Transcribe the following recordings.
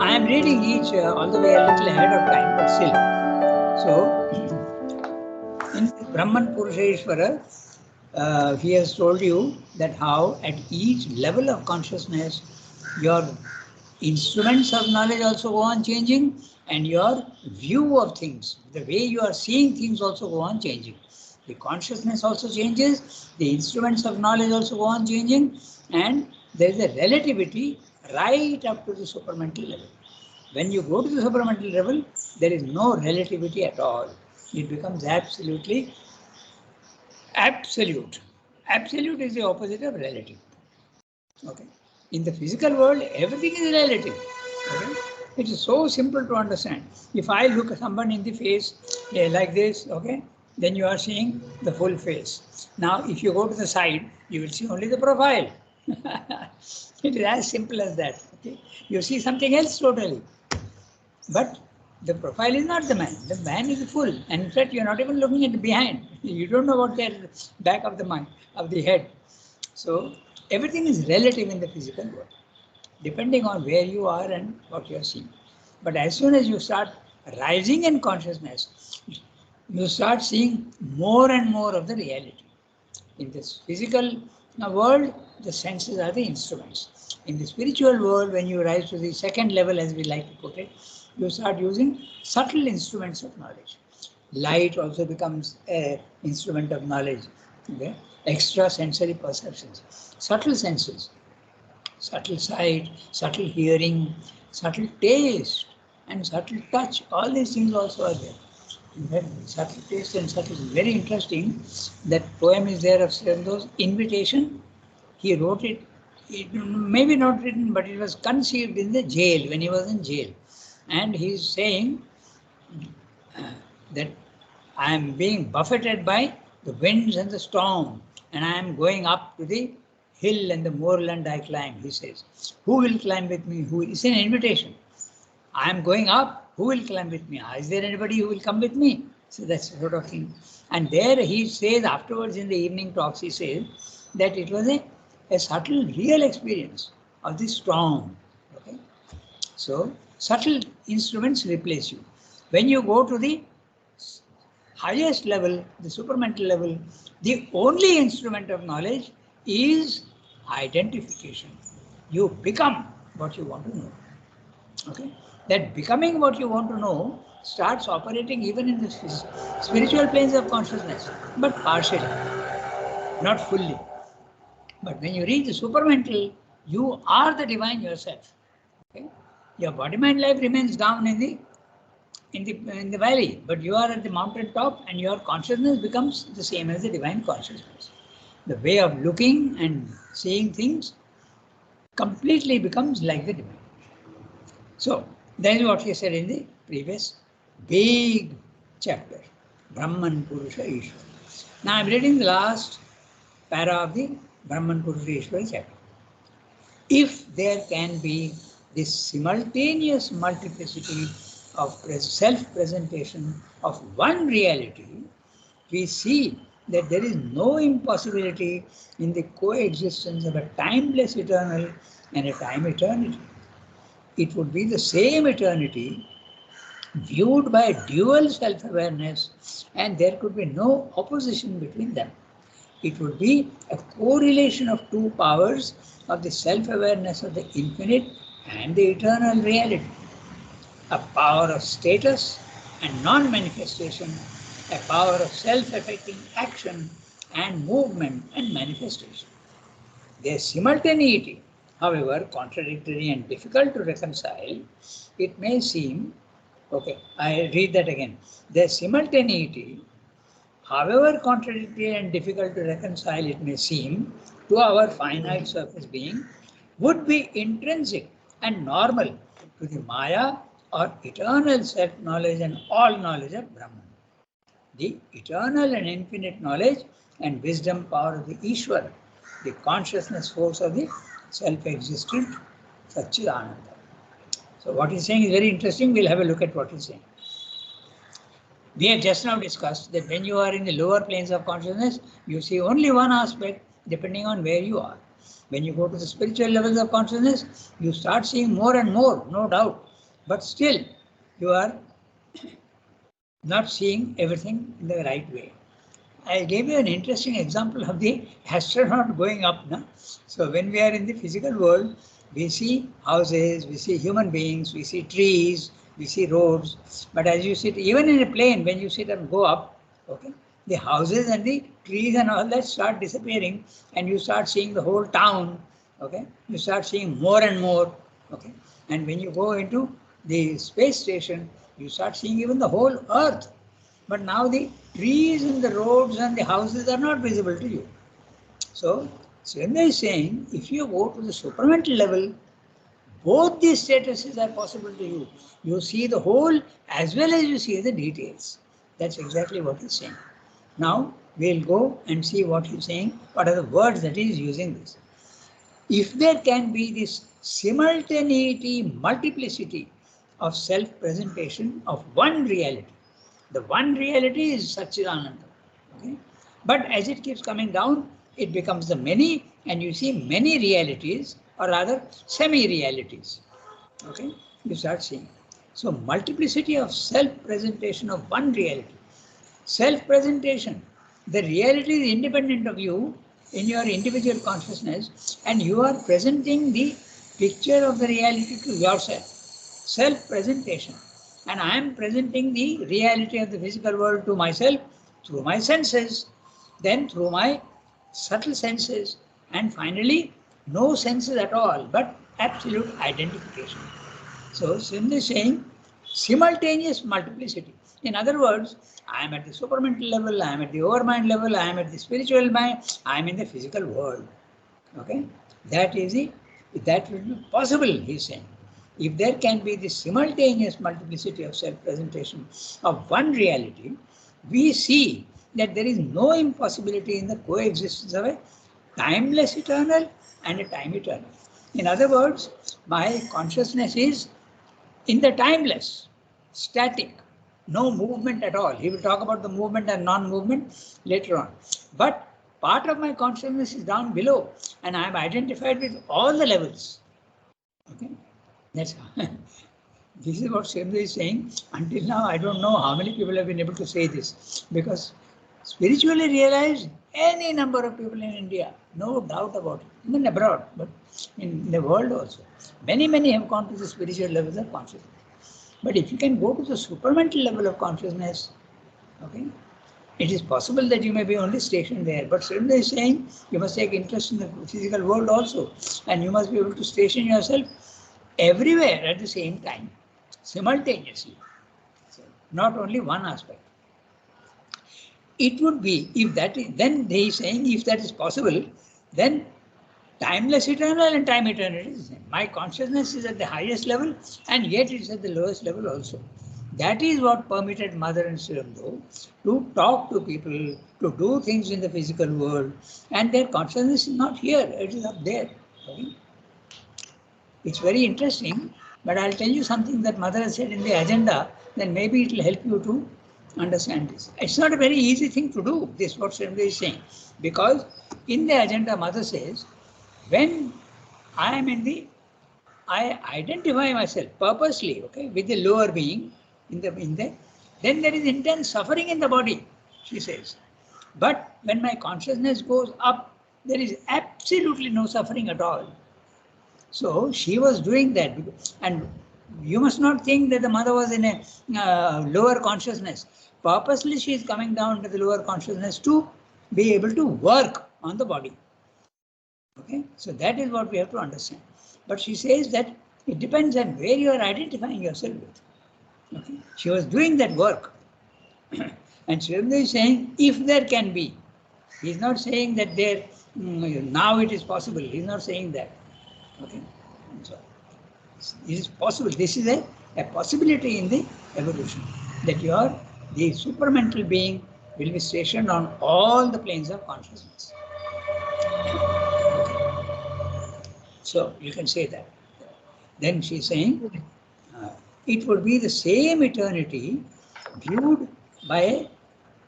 I am reading each, although we are a little ahead of time, but still. So, in Brahman Purusheshwara, he has told you that how at each level of consciousness, your instruments of knowledge also go on changing, and your view of things, the way you are seeing things also go on changing. The consciousness also changes, the instruments of knowledge also go on changing, and there is a relativity right up to the supramental level. When you go to the supramental level, there is no relativity at all. It becomes absolutely absolute. Absolute is the opposite of relative. Okay. In the physical world, everything is relative. Okay. It is so simple to understand. If I look at someone in the face like this, okay, then you are seeing the full face. Now, if you go to the side, you will see only the profile. It is as simple as that. Okay. You see something else totally. But the profile is not the man. The man is full. And in fact, you're not even looking at the behind. You don't know what the back of the mind, of the head. So everything is relative in the physical world, depending on where you are and what you are seeing. But as soon as you start rising in consciousness, you start seeing more and more of the reality. In this physical world, the senses are the instruments. In the spiritual world, when you rise to the second level, as we like to put it, you start using subtle instruments of knowledge. Light also becomes an instrument of knowledge. Okay? Extra sensory perceptions, subtle senses, subtle sight, subtle hearing, subtle taste, and subtle touch. All these things also are there. In fact, subtle taste and subtle is very interesting. That poem is there of Srendo's Invitation. He wrote it, maybe not written, but it was conceived in the jail, when he was in jail. And he's saying that I am being buffeted by the winds and the storm, and I am going up to the hill and the moorland I climb, he says. Who will climb with me? Who? It's an invitation. I am going up. Who will climb with me? Is there anybody who will come with me? So that's the sort of thing. And there he says afterwards in the evening talks, he says that it was a subtle, real experience of the storm. Okay? So subtle instruments replace you. When you go to the highest level, the supramental level, the only instrument of knowledge is identification. You become what you want to know. Okay? That becoming what you want to know starts operating even in the spiritual planes of consciousness, but partially, not fully. But when you reach the supramental, you are the divine yourself. Okay? Your body-mind life remains down in the valley, but you are at the mountain top, and your consciousness becomes the same as the divine consciousness. The way of looking and seeing things completely becomes like the divine. So that is what he said in the previous big chapter, Brahman Purusha Ishvara. Now I am reading the last para of the Brahman Purusha Ishvara chapter. If there can be this simultaneous multiplicity of self-presentation of one reality, we see that there is no impossibility in the coexistence of a timeless eternal and a time eternity. It would be the same eternity viewed by dual self-awareness, and there could be no opposition between them. It would be a correlation of two powers of the self-awareness of the infinite and the eternal reality. A power of status and non-manifestation, a power of self-affecting action and movement and manifestation. Their simultaneity, however contradictory and difficult to reconcile, it may seem, okay, I read that again. Their simultaneity, however contradictory and difficult to reconcile it may seem to our finite surface being, would be intrinsic and normal to the Maya or eternal self-knowledge and all knowledge of Brahman. The eternal and infinite knowledge and wisdom power of the Ishvara, the consciousness force of the self-existent Satchidananda. So what he's saying is very interesting. We'll have a look at what he's saying. We have just now discussed that when you are in the lower planes of consciousness, you see only one aspect depending on where you are. When you go to the spiritual levels of consciousness, you start seeing more and more, no doubt. But still, you are not seeing everything in the right way. I gave you an interesting example of the astronaut going up. No? So when we are in the physical world, we see houses, we see human beings, we see trees, we see roads. But as you sit, even in a plane, when you sit and go up, okay, the houses and the trees and all that start disappearing, and you start seeing the whole town. Okay, you start seeing more and more. Okay, and when you go into the space station, you start seeing even the whole Earth. But now the trees and the roads and the houses are not visible to you. So Srinath is saying, if you go to the supramental level, both these statuses are possible to you. You see the whole as well as you see the details. That's exactly what he's saying. Now we'll go and see what he's saying, what are the words that he is using this. If there can be this simultaneity, multiplicity of self-presentation of one reality, the one reality is Satchidananda. Okay? But as it keeps coming down, it becomes the many, and you see many realities, or rather semi-realities. Okay? You start seeing. So multiplicity of self-presentation of one reality. Self-presentation. The reality is independent of you in your individual consciousness, and you are presenting the picture of the reality to yourself. Self-presentation. And I am presenting the reality of the physical world to myself through my senses, then through my subtle senses, and finally no senses at all, but absolute identification. So Srinath is saying simultaneous multiplicity. In other words, I am at the supramental level, I am at the overmind level, I am at the spiritual mind, I am in the physical world. Okay, that is it. That will be possible, he is saying. If there can be the simultaneous multiplicity of self-presentation of one reality, we see that there is no impossibility in the coexistence of a timeless eternal and a time eternal. In other words, my consciousness is in the timeless, static, no movement at all. He will talk about the movement and non-movement later on. But part of my consciousness is down below, and I am identified with all the levels. Okay, that's this is what Srinath is saying. Until now, I don't know how many people have been able to say this, because spiritually realized, any number of people in India, no doubt about it, even abroad, but in the world also. Many have gone to the spiritual levels of consciousness. But if you can go to the supramental level of consciousness, okay, it is possible that you may be only stationed there. But Srinath is saying you must take interest in the physical world also, and you must be able to station yourself everywhere at the same time, simultaneously. So not only one aspect. It would be, if that is, then they are saying if that is possible, then timeless eternal and time eternal is the same. My consciousness is at the highest level, and yet it's at the lowest level also. That is what permitted Mother and Sri Aurobindo to talk to people, to do things in the physical world, and their consciousness is not here, it is up there. Okay? It's very interesting, but I'll tell you something that Mother has said in the agenda, then maybe it will help you to understand this. It's not a very easy thing to do, this is what Srinath is saying, because in the agenda Mother says, when I identify myself purposely, okay, with the lower being, then there is intense suffering in the body, she says. But when my consciousness goes up, there is absolutely no suffering at all. So she was doing that, and you must not think that the Mother was in a lower consciousness. Purposely she is coming down to the lower consciousness to be able to work on the body. Okay, so that is what we have to understand. But she says that it depends on where you are identifying yourself with. Okay, she was doing that work. And Srinath is saying, if there can be, he is not saying that there now it is possible. He is not saying that. Okay, so it is possible. This is a possibility in the evolution, that the supramental being will be stationed on all the planes of consciousness. So you can say that. Then she is saying, it would be the same eternity viewed by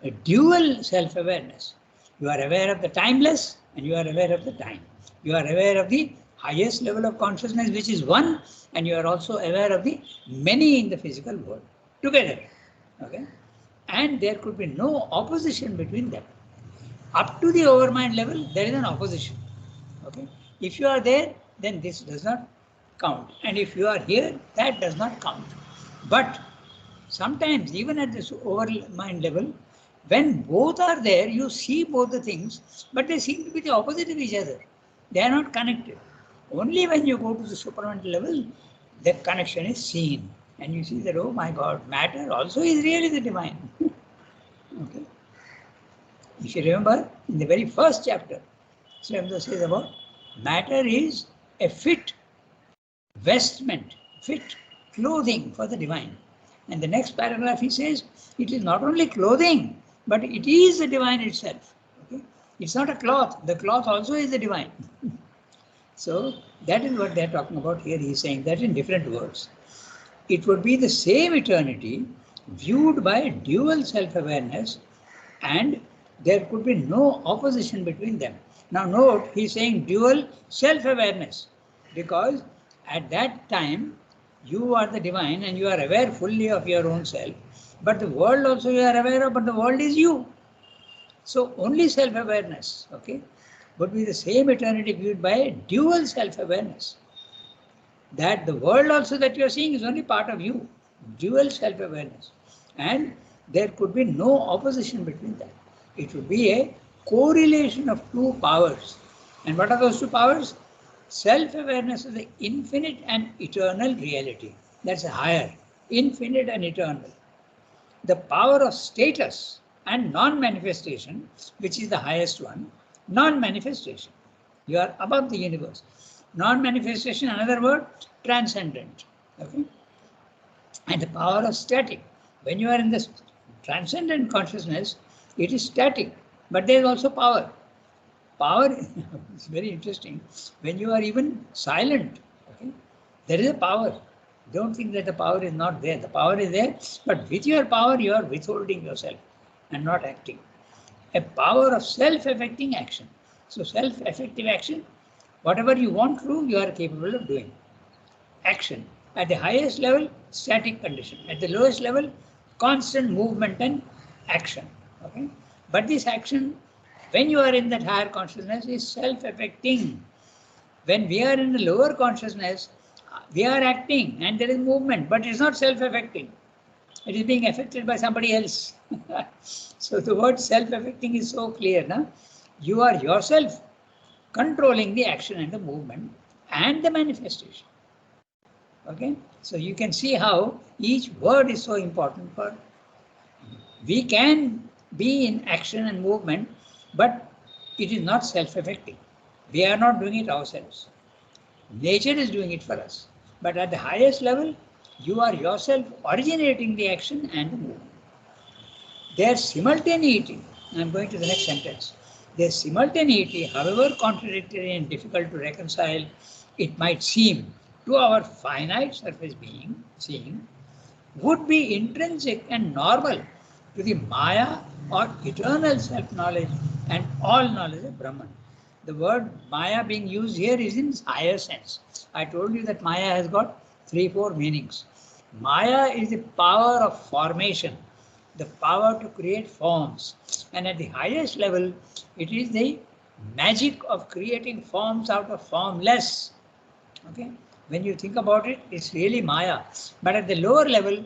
a dual self-awareness. You are aware of the timeless and you are aware of the time. You are aware of the highest level of consciousness, which is one, and you are also aware of the many in the physical world together. Okay? And there could be no opposition between them. Up to the overmind level, there is an opposition. Okay? If you are there, then this does not count. And if you are here, that does not count. But sometimes, even at this overmind level, when both are there, you see both the things, but they seem to be the opposite of each other. They are not connected. Only when you go to the supramental level, the connection is seen. And you see that, oh my God, matter also is really the divine. Okay. If you remember, in the very first chapter, Sri Aurobindo says about matter is a fit vestment, fit clothing for the divine. And the next paragraph he says, it is not only clothing, but it is the divine itself. Okay? It's not a cloth. The cloth also is the divine. So that is what they're talking about here. He's saying that in different words. It would be the same eternity viewed by dual self-awareness, and there could be no opposition between them. Now note, he's saying dual self-awareness, because at that time you are the divine and you are aware fully of your own self, but the world also you are aware of, but the world is you. So only self-awareness, okay, would be the same eternity viewed by dual self-awareness. That the world also that you are seeing is only part of you, dual self-awareness. And there could be no opposition between them. It would be a correlation of two powers. And what are those two powers? Self-awareness of the infinite and eternal reality. That's a higher, infinite and eternal. The power of status and non-manifestation, which is the highest one, non-manifestation. You are above the universe. Non-manifestation, another word, transcendent. Okay? And the power of static. When you are in this transcendent consciousness, it is static, but there is also power. Power is very interesting. When you are even silent, okay, there is a power. Don't think that the power is not there. The power is there, but with your power, you are withholding yourself and not acting. A power of self-affecting action. So self-affective action, whatever you want to do, you are capable of doing. Action. At the highest level, static condition. At the lowest level, constant movement and action. Okay? But this action, when you are in that higher consciousness, is self-affecting. When we are in the lower consciousness, we are acting and there is movement, but it's not self-affecting. It is being affected by somebody else. So the word self-affecting is so clear. No? You are yourself controlling the action and the movement and the manifestation. Okay? So you can see how each word is so important. For we can be in action and movement, but it is not self-affecting. We are not doing it ourselves. Nature is doing it for us. But at the highest level, you are yourself originating the action and the movement. Their simultaneity, I'm going to the next sentence. Their simultaneity, however contradictory and difficult to reconcile it might seem to our finite surface being, seeing, would be intrinsic and normal to the Maya or eternal self-knowledge and all knowledge of Brahman. The word Maya being used here is in higher sense. I told you that Maya has got 3-4 meanings. Maya is the power of formation, the power to create forms. And at the highest level, it is the magic of creating forms out of formless. Okay? When you think about it, it's really Maya. But at the lower level,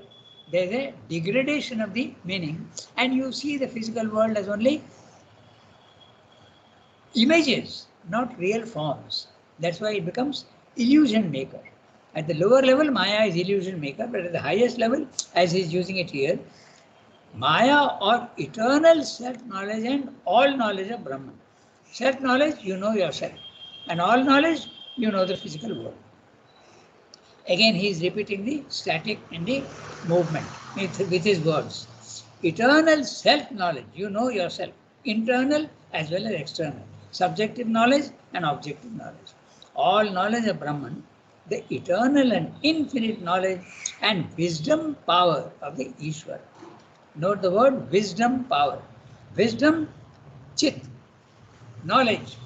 there's a degradation of the meaning, and you see the physical world as only images, not real forms. That's why it becomes illusion maker. At the lower level, Maya is illusion maker, but at the highest level, as he's using it here, Maya or eternal self-knowledge and all knowledge of Brahman. Self-knowledge, you know yourself. And all knowledge, you know the physical world. Again, he is repeating the static and the movement with his words. Eternal self-knowledge, you know yourself. Internal as well as external. Subjective knowledge and objective knowledge. All knowledge of Brahman, the eternal and infinite knowledge and wisdom power of the Ishvara. Note the word wisdom power. Wisdom, chit, knowledge,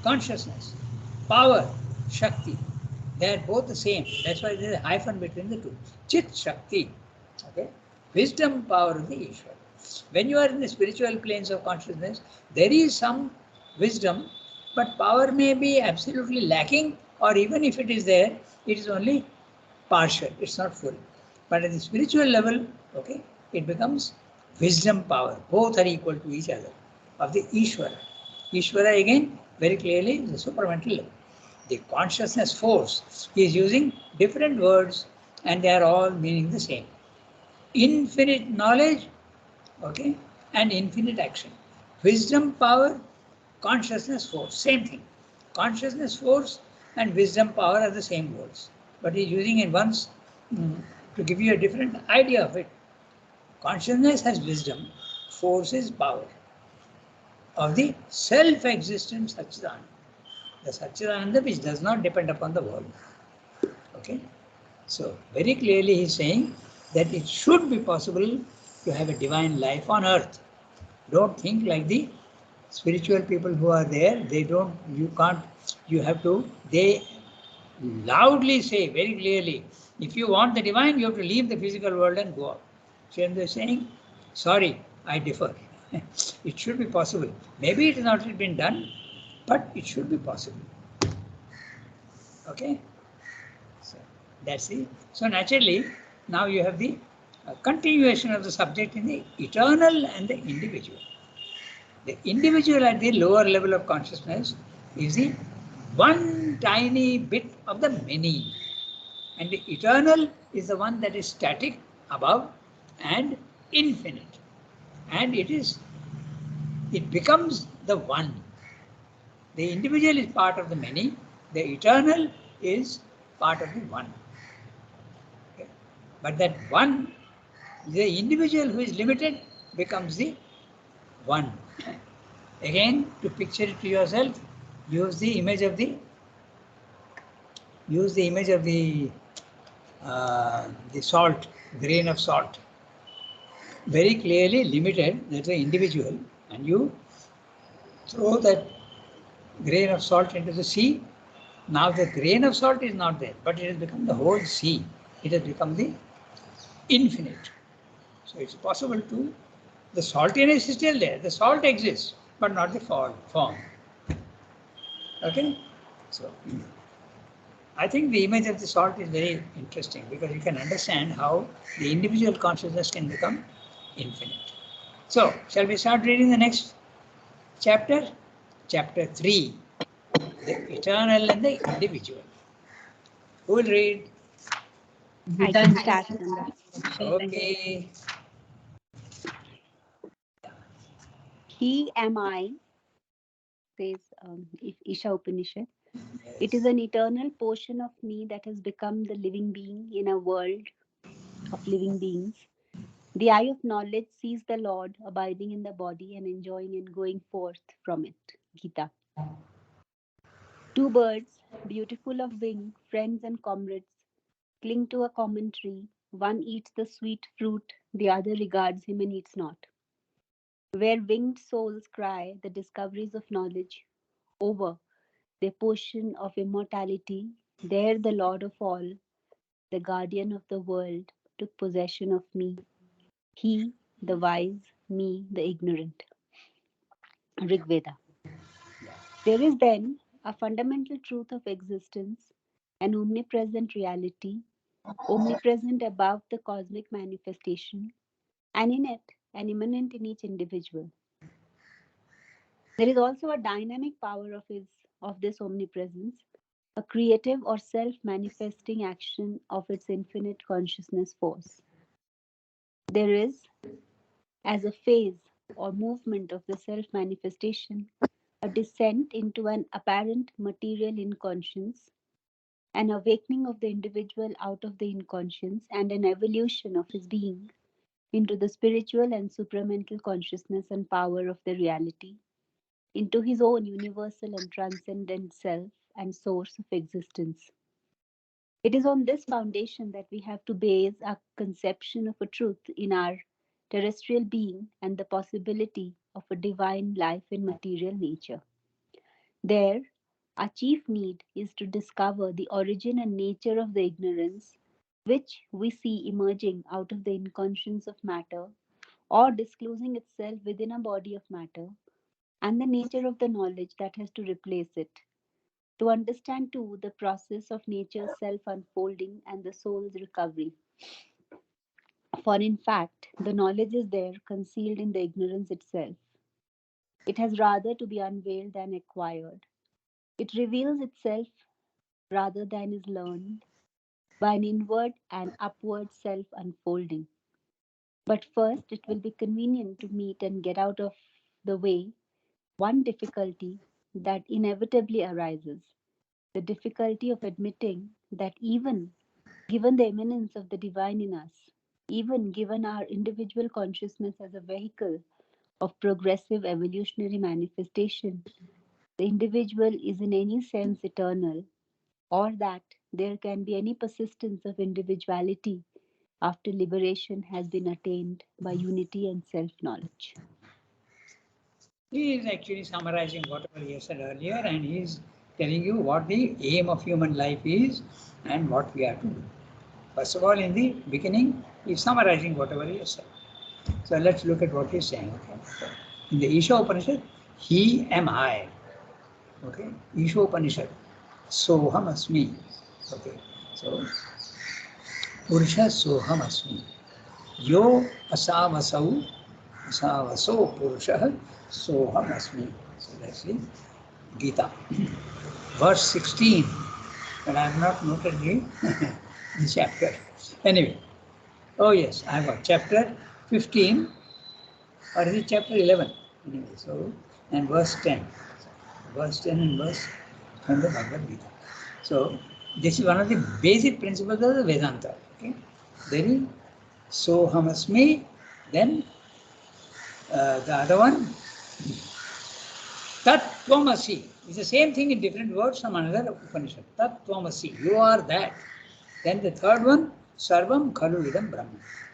consciousness. Power, Shakti, they are both the same. That's why there is a hyphen between the two. Chit Shakti. Okay? Wisdom, power of the Ishvara. When you are in the spiritual planes of consciousness, there is some wisdom, but power may be absolutely lacking, or even if it is there, it is only partial, it's not full. But at the spiritual level, okay, it becomes wisdom power. Both are equal to each other of the Ishvara. Ishvara again, very clearly, is the supramental level. The consciousness force is using different words and they are all meaning the same. Infinite knowledge, okay, and infinite action. Wisdom power, consciousness force, same thing. Consciousness force and wisdom power are the same words, but he's using it once to give you a different idea of it. Consciousness has wisdom, force is power of the self-existent Satchidananda. The Satchidananda which does not depend upon the world. Okay? So very clearly he's saying that it should be possible to have a divine life on earth. Don't think like the spiritual people who are there. They don't, you can't, you have to, they loudly say very clearly, if you want the divine, you have to leave the physical world and go out. So they're saying, sorry, I differ. It should be possible. Maybe it has not been done, but it should be possible. Okay? So that's it. So naturally, now you have the continuation of the subject in the eternal and the individual. The individual at the lower level of consciousness is the one tiny bit of the many. And the eternal is the one that is static above and infinite. And it becomes the one. The individual is part of the many. The eternal is part of the one. Okay? But that one, the individual who is limited becomes the one. Again, to picture it to yourself, use the image of the salt, grain of salt. Very clearly limited, that's the individual, and you throw that grain of salt into the sea. Now the grain of salt is not there, but it has become the whole sea. It has become the infinite. So it's possible to, the saltiness is still there, the salt exists, but not the form. Okay? So I think the image of the salt is very interesting because you can understand how the individual consciousness can become infinite. So, shall we start reading the next chapter? Chapter 3, the eternal and the individual. Who will read? I can start, Nanda. Okay. He am I, says Isha Upanishad. It is an eternal portion of me that has become the living being in a world of living beings. The eye of knowledge sees the Lord abiding in the body and enjoying and going forth from it. Gita. Two birds, beautiful of wing, friends and comrades, cling to a common tree. One eats the sweet fruit, the other regards him and eats not. Where winged souls cry the discoveries of knowledge over their portion of immortality, there the Lord of all, the guardian of the world, took possession of me. He, the wise, me, the ignorant. Rig Veda. There is then a fundamental truth of existence, an omnipresent reality, omnipresent above the cosmic manifestation, and in it, an immanent in each individual. There is also a dynamic power of this omnipresence, a creative or self-manifesting action of its infinite consciousness force. There is, as a phase or movement of the self-manifestation, a descent into an apparent material inconscience, an awakening of the individual out of the inconscience, and an evolution of his being into the spiritual and supramental consciousness and power of the reality, into his own universal and transcendent self and source of existence. It is on this foundation that we have to base our conception of a truth in our terrestrial being and the possibility of a divine life in material nature. There, Our chief need is to discover the origin and nature of the ignorance which we see emerging out of the inconscience of matter or disclosing itself within a body of matter, and the nature of the knowledge that has to replace it. To understand too the process of nature's self unfolding and the soul's recovery. For in fact, the knowledge is there concealed in the ignorance itself. It has rather to be unveiled than acquired. It reveals itself rather than is learned by an inward and upward self unfolding. But first, it will be convenient to meet and get out of the way one difficulty that inevitably arises, the difficulty of admitting that even given the immanence of the divine in us, even given our individual consciousness as a vehicle of progressive evolutionary manifestation, the individual is in any sense eternal, or that there can be any persistence of individuality after liberation has been attained by unity and self knowledge. He is actually summarizing whatever he said earlier, and he is telling you what the aim of human life is and what we are to do. First of all, in the beginning, he is summarizing whatever he has said. So let's look at what he is saying. Okay? So in the Isha Upanishad, he am I. Okay, Isha Upanishad, Soham Asmi. Okay, so Purusha Soham Asmi. Yo Asavasau, Asavaso Purusha Soham Asmi. So that's the Gita. Verse 16, but I have not noted the chapter. Anyway, oh yes, I have got chapter 15, or is it chapter 11? Anyway, so, and verse 10. Verse 10 and verse from the Bhagavad Gita. So, this is one of the basic principles of the Vedanta. Okay? There is Soham Asmi, then the other one, Tat Tvamasi. It's the same thing in different words from another Upanishad. Tat Tvamasi, you are that. Then the third one, Sarvam Khalu Idam Brahma.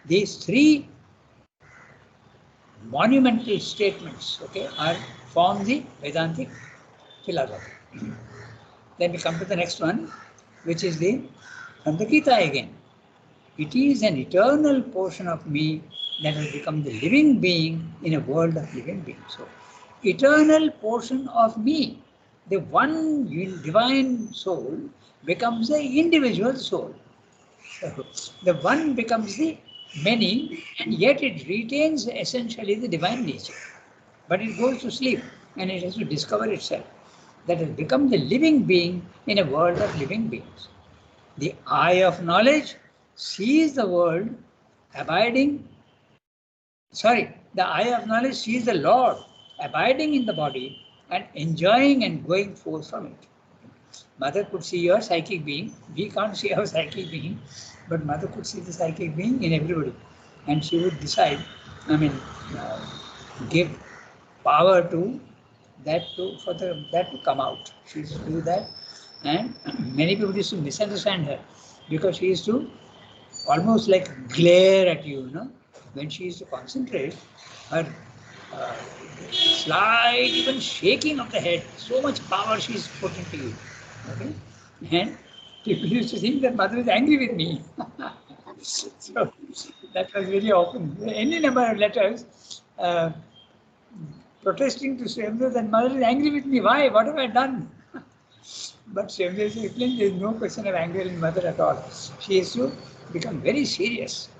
These three monumental statements, okay, are form the Vedantic philosophy. Then we come to the next one, which is from the Gita again. It is an eternal portion of me that has become the living being in a world of living beings. So, eternal portion of me, the one divine soul becomes the individual soul. So, the one becomes the many, and yet it retains essentially the divine nature. But it goes to sleep and it has to discover itself. That has become the living being in a world of living beings. The eye of knowledge sees the world abiding, the eye of knowledge sees the Lord abiding in the body and enjoying and going forth from it. Mother could see your psychic being. We can't see our psychic being, but mother could see the psychic being in everybody. And she would decide, give power to that to come out. She used to do that, and many people used to misunderstand her because she used to almost like glare at you, when she used to concentrate. Her slight even shaking of the head, so much power she is put into you. Okay, and people used to think that mother is angry with me. So that was very often. Any number of letters. Protesting to Swamdev that mother is angry with me. Why? What have I done? But Swamdev explained there is no question of anger in mother at all. She has to become very serious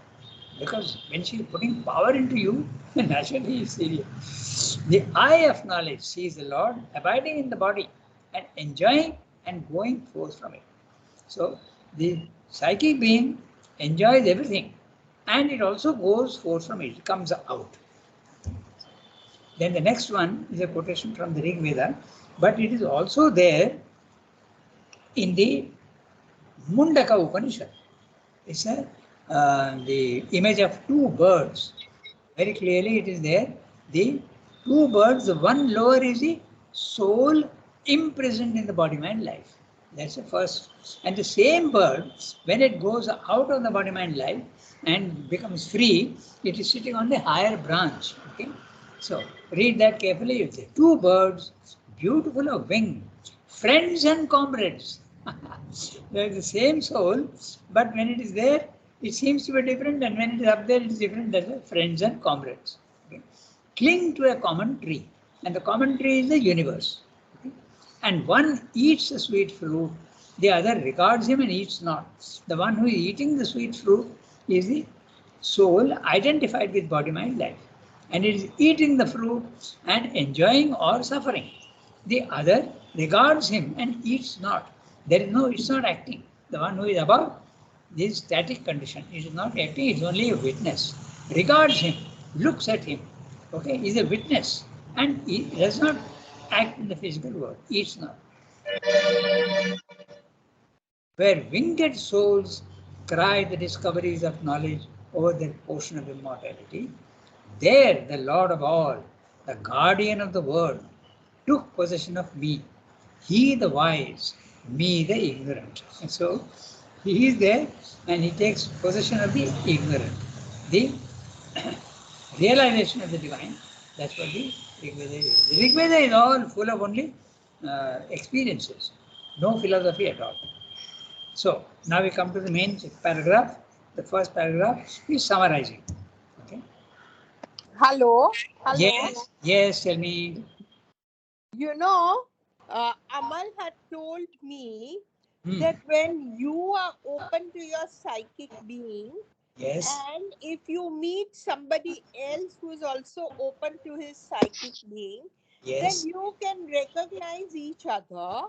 because when she is putting power into you, naturally she is serious. The eye of knowledge sees the Lord abiding in the body and enjoying and going forth from it. So the psychic being enjoys everything and it also goes forth from it. It comes out. Then the next one is a quotation from the Rig Veda, but it is also there in the Mundaka Upanishad. It's the image of two birds. Very clearly it is there. The two birds, the one lower is the soul imprisoned in the body-mind life. That's the first. And the same bird, when it goes out of the body-mind life and becomes free, it is sitting on the higher branch. Okay. So read that carefully. You say, two birds, beautiful of wing, friends and comrades. They are the same soul, but when it is there, it seems to be different, and when it is up there, it is different. That's why friends and comrades. Okay. Cling to a common tree, and the common tree is the universe. Okay. And one eats the sweet fruit, the other regards him and eats not. The one who is eating the sweet fruit is the soul identified with body, mind, life, and it is eating the fruit and enjoying or suffering. The other regards him and eats not. There is no, it's not acting. The one who is above this static condition, it is not acting, it is only a witness. Regards him, looks at him, okay, is a witness, and he does not act in the physical world, eats not. Where winged souls cry the discoveries of knowledge over their portion of immortality, there the Lord of all, the guardian of the world, took possession of me, he the wise, me the ignorant. And so he is there and he takes possession of the ignorant. The realization of the divine, that's what the Rigveda is. The Rigveda is all full of only experiences, no philosophy at all. So now we come to the main paragraph. The first paragraph is summarizing. Okay. Hello. Hello. Yes, yes, tell me. You know, Amal had told me that when you are open to your psychic being, Yes, and if you meet somebody else who is also open to his psychic being, then yes. you can recognize each other,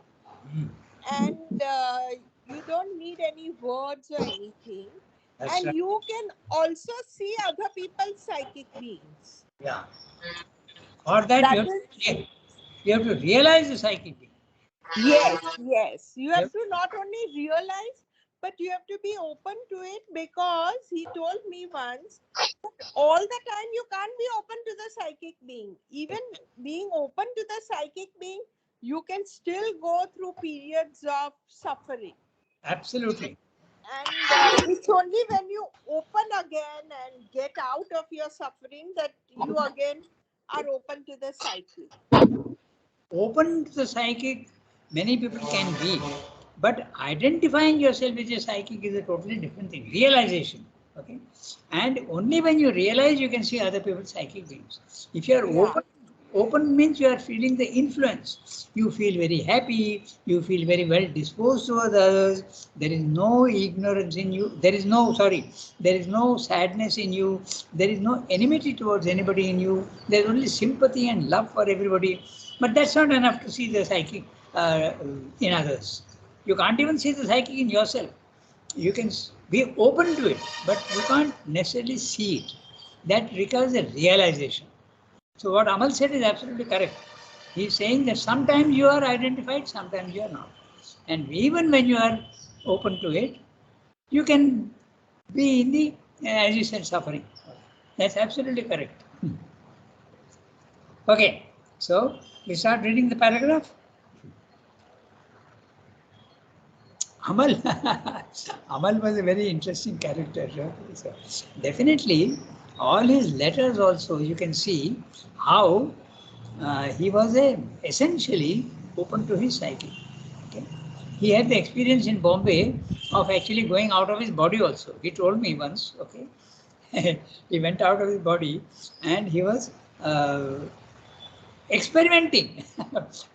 Hmm. and you don't need any words or anything. That's And right. you can also see other people's psychic beings. Yeah. For that That is, you have to realize the psychic being. yes, yes. You Yep. have to not only realize, but you have to be open to it, because he told me once that all the time you can't be open to the psychic being. Even being open to the psychic being, you can still go through periods of suffering. Absolutely. And it's only when you open again and get out of your suffering that you again are open to the psychic. Open to the psychic, many people can be, but identifying yourself with a psychic is a totally different thing. Realization. Okay. And only when you realize you can see other people's psychic beings. If you are Yeah. open means you are feeling the influence. You feel very happy, you feel very well disposed towards others. There is no ignorance in you. There is no sadness in you. There is no enmity towards anybody in you. There is only sympathy and love for everybody. But that's not enough to see the psychic in others. You can't even see the psychic in yourself. You can be open to it, but you can't necessarily see it. That requires a realization. So what Amal said is absolutely correct. He is saying that sometimes you are identified, sometimes you are not. And even when you are open to it, you can be in the, as you said, suffering. That's absolutely correct. Okay, so we start reading the paragraph. Amal, Amal was a very interesting character. So definitely, all his letters also, you can see how he was essentially open to his psyche. Okay? He had the experience in Bombay of actually going out of his body also. He told me once, okay, he went out of his body and he was experimenting.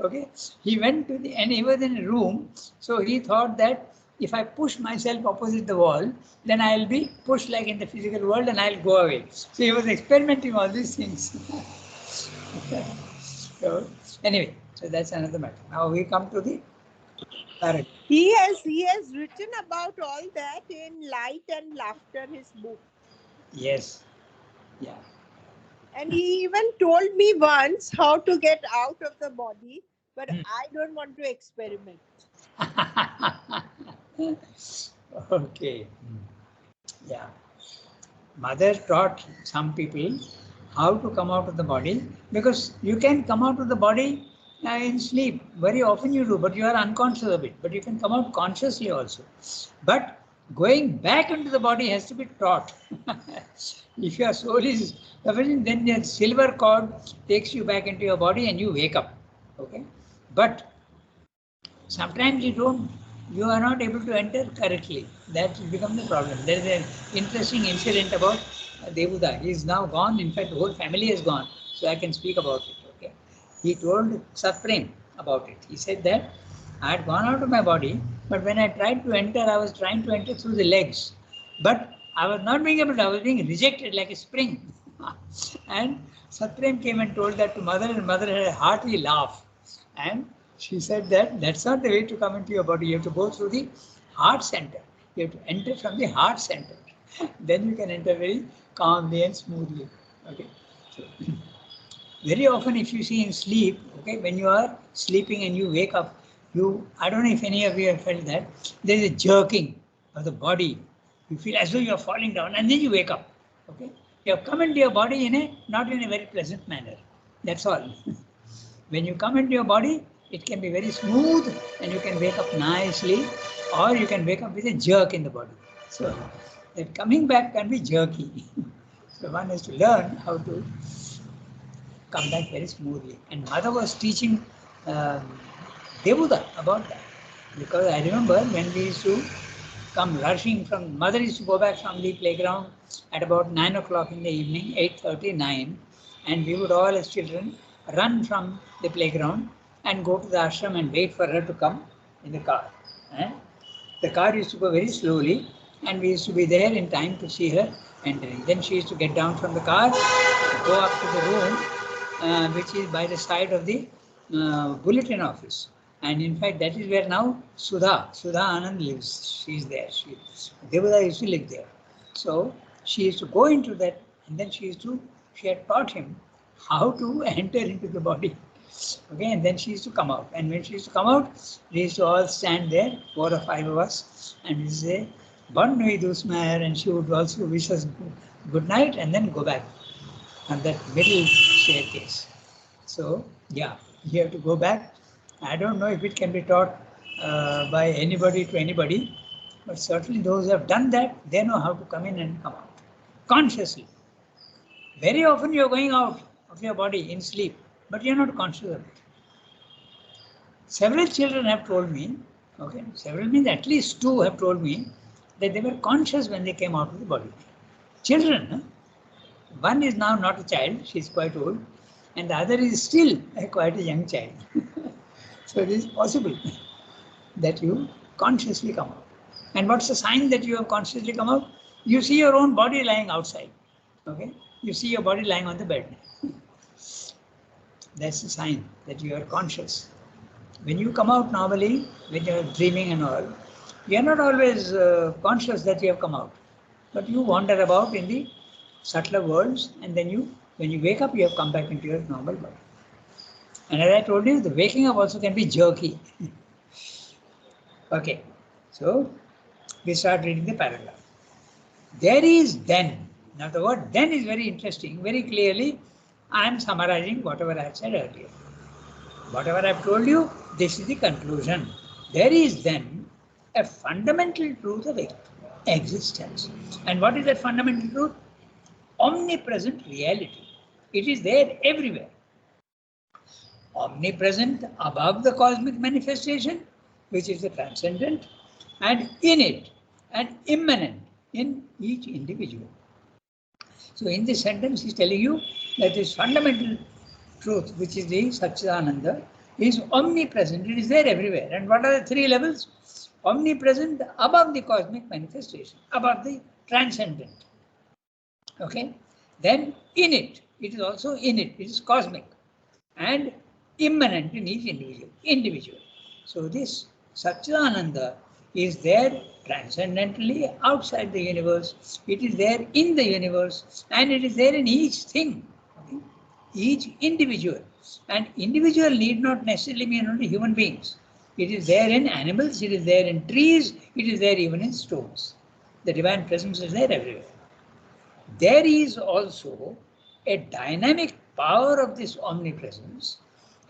Okay, he went to the, and he was in a room, so he thought that if I push myself opposite the wall, then I'll be pushed like in the physical world and I'll go away. So he was experimenting all these things. So anyway, so that's another matter. Now we come to the paragraph. He has written about all that in Light and Laughter, his book. Yes, yeah. And he even told me once how to get out of the body, but I don't want to experiment. Okay. Yeah. Mother taught some people how to come out of the body, because you can come out of the body in sleep. Very often you do, but you are unconscious of it. But you can come out consciously also. But going back into the body has to be taught. If your soul is sufficient, then the silver cord takes you back into your body and you wake up. Okay. But Sometimes you are not able to enter correctly. That becomes the problem. There is an interesting incident about Devuda. He is now gone. In fact, the whole family is gone. So I can speak about it. Okay. He told Satprem about it. He said that I had gone out of my body, but when I tried to enter, I was trying to enter through the legs. But I was not being able to, I was being rejected like a spring. And Satprem came and told that to mother, and mother had a hearty laugh. And she said that that's not the way to come into your body. You have to go through the heart center. You have to enter from the heart center. Then you can enter very calmly and smoothly. Okay. So, very often if you see in sleep, okay, when you are sleeping and you wake up, I don't know if any of you have felt that, there is a jerking of the body. You feel as though you are falling down and then you wake up. Okay. You have come into your body not in a very pleasant manner. That's all. When you come into your body, it can be very smooth and you can wake up nicely, or you can wake up with a jerk in the body. So that coming back can be jerky. So one has to learn how to come back very smoothly. And mother was teaching Devuda about that. Because I remember when we used to come rushing mother used to go back from the playground at about 9 o'clock in the evening, 8:30, 9, and we would all as children run from the playground and go to the ashram and wait for her to come in the car. The car used to go very slowly and we used to be there in time to see her entering. Then she used to get down from the car, go up to the room, which is by the side of the bulletin office. And in fact, that is where now Sudha Anand lives. She is there. Devuda used to live there. So she used to go into that, and then she had taught him how to enter into the body. Okay, and then she used to come out. And when she used to come out, we used to all stand there, 4 or 5 of us, and we say, Bonne nuit, Dusmayer, and she would also wish us good night and then go back on that middle staircase. So, yeah, you have to go back. I don't know if it can be taught by anybody to anybody, but certainly those who have done that, they know how to come in and come out consciously. Very often you are going out of your body in sleep, but you are not conscious of it. Several children have told me, okay, several means at least 2 have told me that they were conscious when they came out of the body. Children, one is now not a child, she is quite old, and the other is still quite a young child. So it is possible that you consciously come out. And what's the sign that you have consciously come out? You see your own body lying outside. Okay? You see your body lying on the bed. That's the sign that you are conscious. When you come out normally, when you are dreaming and all, you are not always conscious that you have come out. But you wander about in the subtler worlds, and then when you wake up, you have come back into your normal body. And as I told you, the waking up also can be jerky. Okay, so we start reading the paragraph. There is then. Now the word then is very interesting. Very clearly, I am summarizing whatever I have said earlier. Whatever I have told you, this is the conclusion. There is then a fundamental truth of existence. And what is that fundamental truth? Omnipresent reality. It is there everywhere. Omnipresent above the cosmic manifestation, which is the transcendent, and in it, and immanent in each individual. So in this sentence, he is telling you that this fundamental truth, which is the Satchidananda, is omnipresent. It is there everywhere. And what are the 3 levels? Omnipresent above the cosmic manifestation, above the transcendent. Okay? Then in it, it is also in it is cosmic. And immanent in each individual. So this Satchidananda is there transcendently outside the universe. It is there in the universe, and it is there in each thing, okay? Each individual. And individual need not necessarily mean only human beings. It is there in animals, it is there in trees, it is there even in stones. The divine presence is there everywhere. There is also a dynamic power of this omnipresence,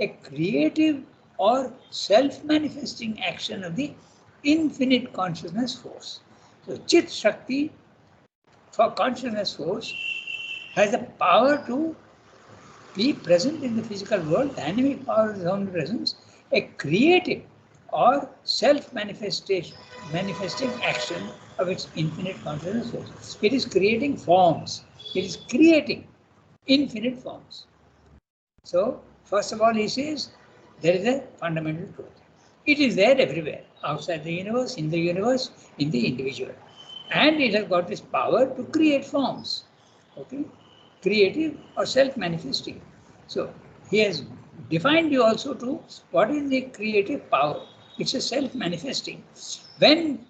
a creative or self-manifesting action of the infinite consciousness force. So Chit Shakti for consciousness force has the power to be present in the physical world, dynamic power of the omnipresence, a creative or self-manifestation, manifesting action of its infinite consciousness. It is creating forms. It is creating infinite forms. So, first of all, he says there is a fundamental truth. It is there everywhere, outside the universe, in the individual. And it has got this power to create forms. Okay? Creative or self-manifesting. So, he has defined you also to what is the creative power. It's a self-manifesting. When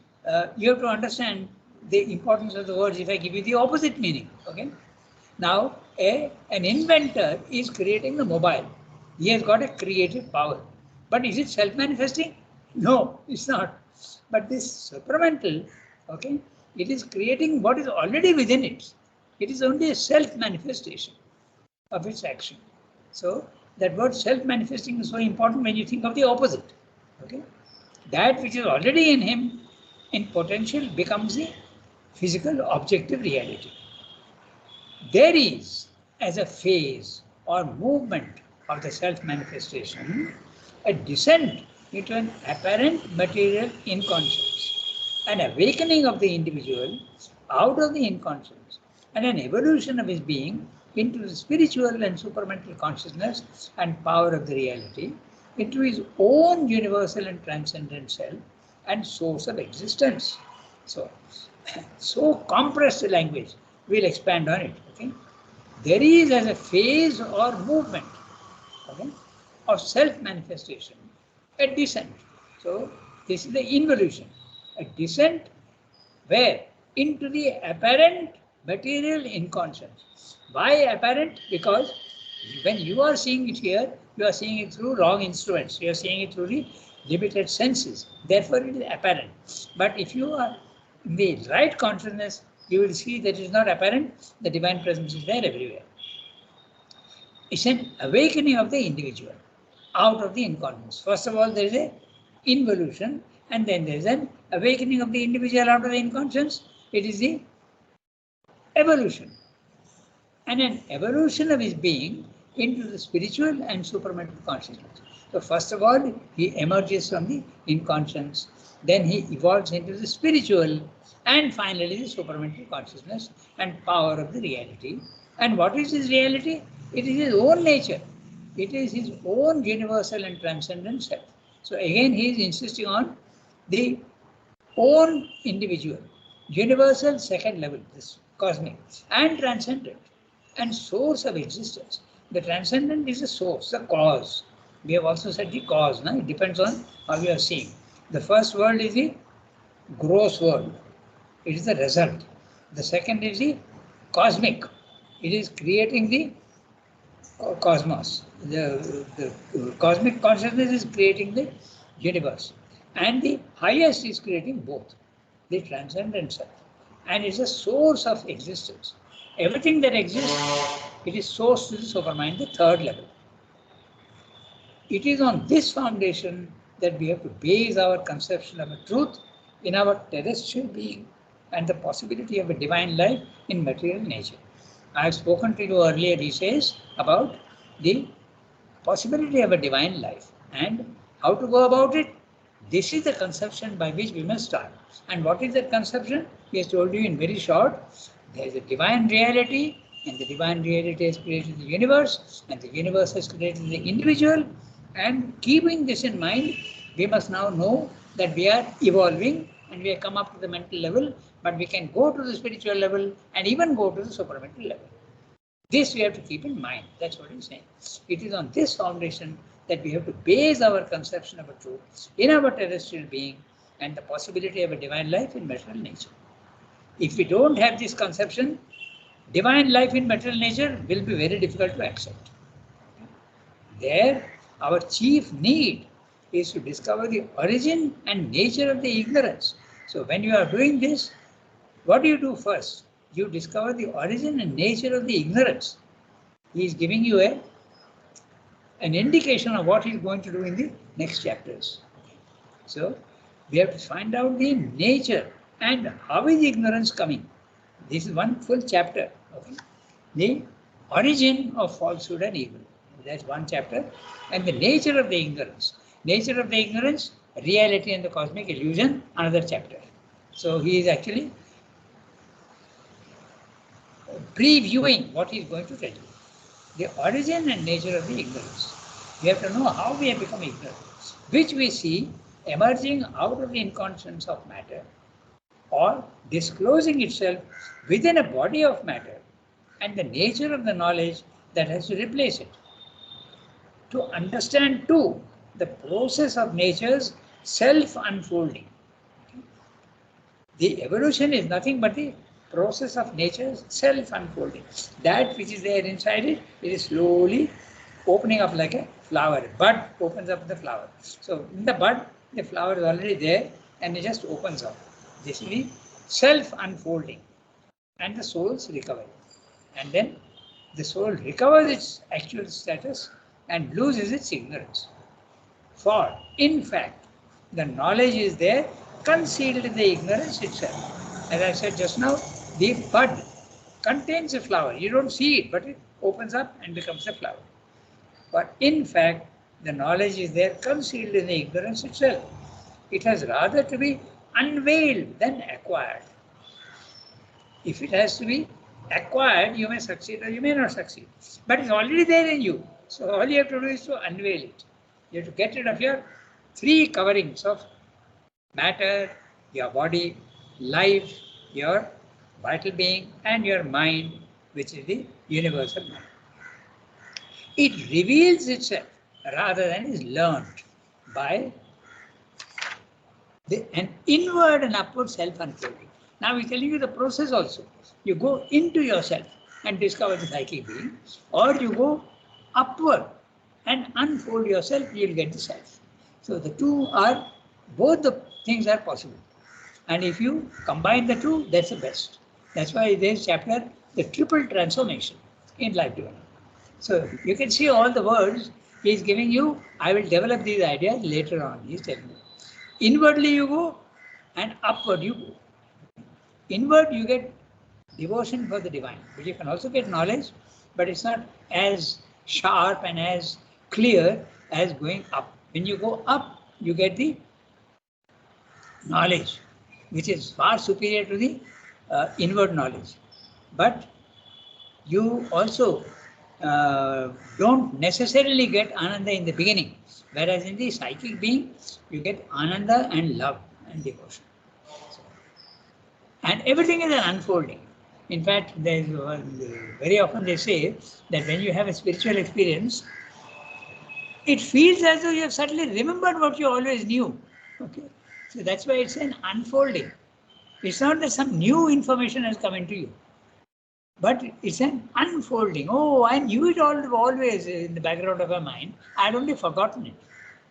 you have to understand the importance of the words, if I give you the opposite meaning, okay? Now, an inventor is creating the mobile. He has got a creative power. But is it self-manifesting? No, it's not. But this supramental, okay, it is creating what is already within it. It is only a self-manifestation of its action. So that word self-manifesting is so important when you think of the opposite. Okay, that which is already in him, in potential, becomes the physical, objective reality. There is, as a phase or movement of the self-manifestation, a descent into an apparent material inconscience, an awakening of the individual out of the inconscience, and an evolution of his being into the spiritual and supramental consciousness and power of the reality, into his own universal and transcendent self and source of existence. So compressed the language, we'll expand on it. Okay? There is, as a phase or movement, okay, of self-manifestation, a descent. So this is the involution, a descent where? Into the apparent material inconscience. Why apparent? Because when you are seeing it here, you are seeing it through wrong instruments. You are seeing it through the limited senses. Therefore, it is apparent. But if you are in the right consciousness, you will see that it is not apparent. The divine presence is there everywhere. It's an awakening of the individual out of the inconscience. First of all, there is an involution, and then there is an awakening of the individual out of the inconscience. It is the evolution, and an evolution of his being into the spiritual and supramental consciousness. So first of all, he emerges from the inconscience, then he evolves into the spiritual, and finally the supramental consciousness and power of the reality. And what is his reality? It is his own nature. It is his own universal and transcendent self. So again, he is insisting on the own individual, universal second level, this cosmic, and transcendent, and source of existence. The transcendent is the source, the cause. We have also said the cause. No? It depends on how you are seeing. The first world is the gross world. It is the result. The second is the cosmic. It is creating the cosmos. The cosmic consciousness is creating the universe. And the highest is creating both, the transcendent self. And it's a source of existence. Everything that exists, it is source to the supermind, the third level. It is on this foundation that we have to base our conception of a truth in our terrestrial being and the possibility of a divine life in material nature. I have spoken to you earlier, he says, about the possibility of a divine life and how to go about it. This is the conception by which we must start. And what is that conception? He has told you in very short. There is a divine reality, and the divine reality has created the universe, and the universe has created the individual. And keeping this in mind, we must now know that we are evolving and we have come up to the mental level, but we can go to the spiritual level and even go to the supramental level. This we have to keep in mind. That's what he's saying. It is on this foundation that we have to base our conception of a truth in our terrestrial being and the possibility of a divine life in material nature. If we don't have this conception, divine life in material nature will be very difficult to accept. There, our chief need is to discover the origin and nature of the ignorance. So when you are doing this, what do you do first? You discover the origin and nature of the ignorance. He is giving you an indication of what he is going to do in the next chapters. So we have to find out the nature and how is ignorance coming. This is one full chapter. Okay? The origin of falsehood and evil. That's one chapter. And the nature of the ignorance. Nature of the ignorance, reality and the cosmic illusion, another chapter. So he is actually previewing what he is going to tell you. The origin and nature of the ignorance. We have to know how we have become ignorant, which we see emerging out of the inconscience of matter or disclosing itself within a body of matter, and the nature of the knowledge that has to replace it. To understand too the process of nature's self-unfolding. The evolution is nothing but the process of nature's self-unfolding. That which is there inside it, it is slowly opening up like a flower. Bud opens up the flower. So in the bud, the flower is already there and it just opens up. This is the self-unfolding and the soul's recovery. And then the soul recovers its actual status and loses its ignorance. For, in fact, the knowledge is there, concealed in the ignorance itself. As I said just now, the bud contains a flower. You don't see it, but it opens up and becomes a flower. But in fact, the knowledge is there, concealed in the ignorance itself. It has rather to be unveiled than acquired. If it has to be acquired, you may succeed or you may not succeed. But it's already there in you. So all you have to do is to unveil it. You have to get rid of your three coverings of matter, your body, life, your vital being, and your mind, which is the universal mind. It reveals itself rather than is learned by an inward and upward self-unfolding. Now we're telling you the process also. You go into yourself and discover the psychic being, or you go upward and unfold yourself, you'll get the self. So the two are, both the things are possible. And if you combine the two, that's the best. That's why there's chapter, the triple transformation in life development. So you can see all the words he's giving you. I will develop these ideas later on, he's telling you. Inwardly you go and upward you go. Inward you get devotion for the divine, but you can also get knowledge, but it's not as sharp and as clear as going up. When you go up, you get the knowledge, which is far superior to the inward knowledge. But you also don't necessarily get Ananda in the beginning, whereas in the psychic being, you get Ananda and love and devotion. And everything is an unfolding. In fact, very often they say that when you have a spiritual experience, it feels as though you have suddenly remembered what you always knew. Okay, so that's why it's an unfolding. It's not that some new information has come into you, but it's an unfolding. Oh, I knew it always in the background of my mind. I'd only forgotten it.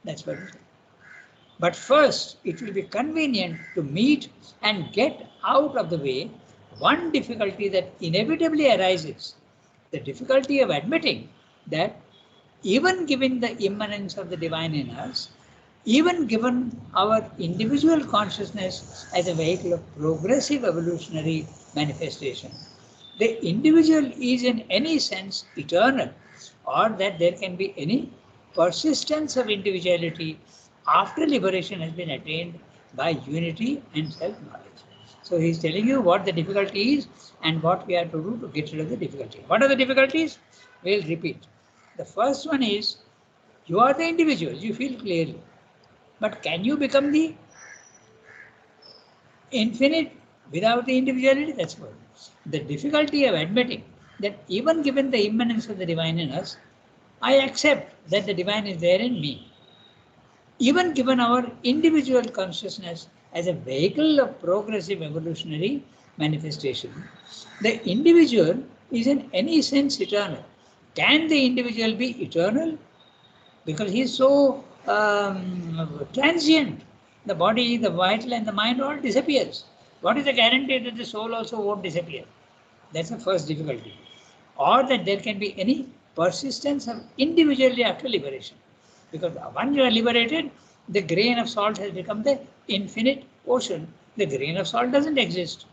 That's what it is. But first, it will be convenient to meet and get out of the way one difficulty that inevitably arises, the difficulty of admitting that even given the immanence of the divine in us, even given our individual consciousness as a vehicle of progressive evolutionary manifestation, the individual is in any sense eternal, or that there can be any persistence of individuality after liberation has been attained by unity and self-knowledge. So he's telling you what the difficulty is and what we have to do to get rid of the difficulty. What are the difficulties? We'll repeat. The first one is, you are the individual, you feel clearly. But can you become the infinite without the individuality? That's what. The difficulty of admitting that even given the immanence of the divine in us, I accept that the divine is there in me. Even given our individual consciousness as a vehicle of progressive evolutionary manifestation, the individual is in any sense eternal. Can the individual be eternal? Because he is so transient. The body, the vital and the mind all disappears. What is the guarantee that the soul also won't disappear? That's the first difficulty. Or that there can be any persistence of individuality after liberation. Because once you are liberated, the grain of salt has become the infinite ocean. The grain of salt doesn't exist.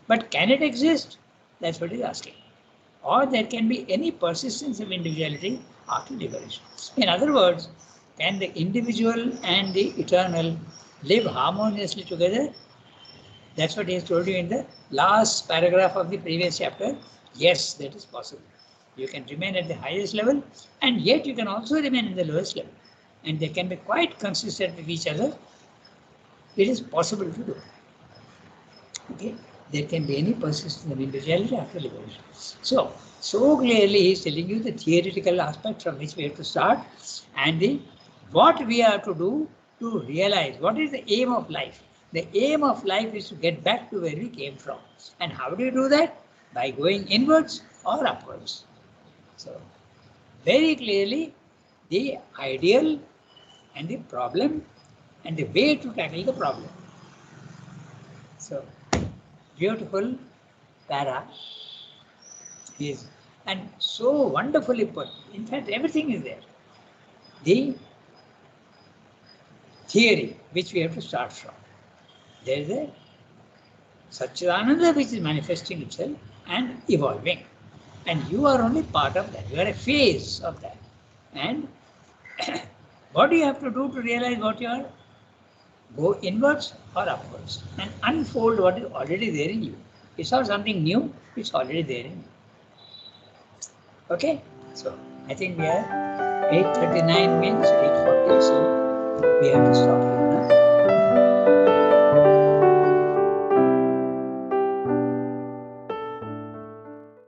But can it exist? That's what he's asking. Or there can be any persistence of individuality after liberation. In other words, Can the individual and the eternal live harmoniously together? That's what he has told you in the last paragraph of the previous chapter. Yes, that is possible. You can remain at the highest level, and yet you can also remain in the lowest level. And they can be quite consistent with each other. It is possible to do. Okay? There can be any persistence of individuality after liberation. So clearly he is telling you the theoretical aspect from which we have to start, and what we have to do to realize what is the aim of life. The aim of life is to get back to where we came from. And how do you do that? By going inwards or upwards. So very clearly the ideal and the problem and the way to tackle the problem. So beautiful para is, and so wonderfully put. In fact, everything is there. The theory which we have to start from. There is a Satchidananda which is manifesting itself and evolving. And you are only part of that. You are a phase of that. And what do you have to do to realize what you are? Go inwards or upwards and unfold what is already there in you. It's not something new, it's already there in you. Okay? So I think we are 8:39 means 8:40, so we have to stop here.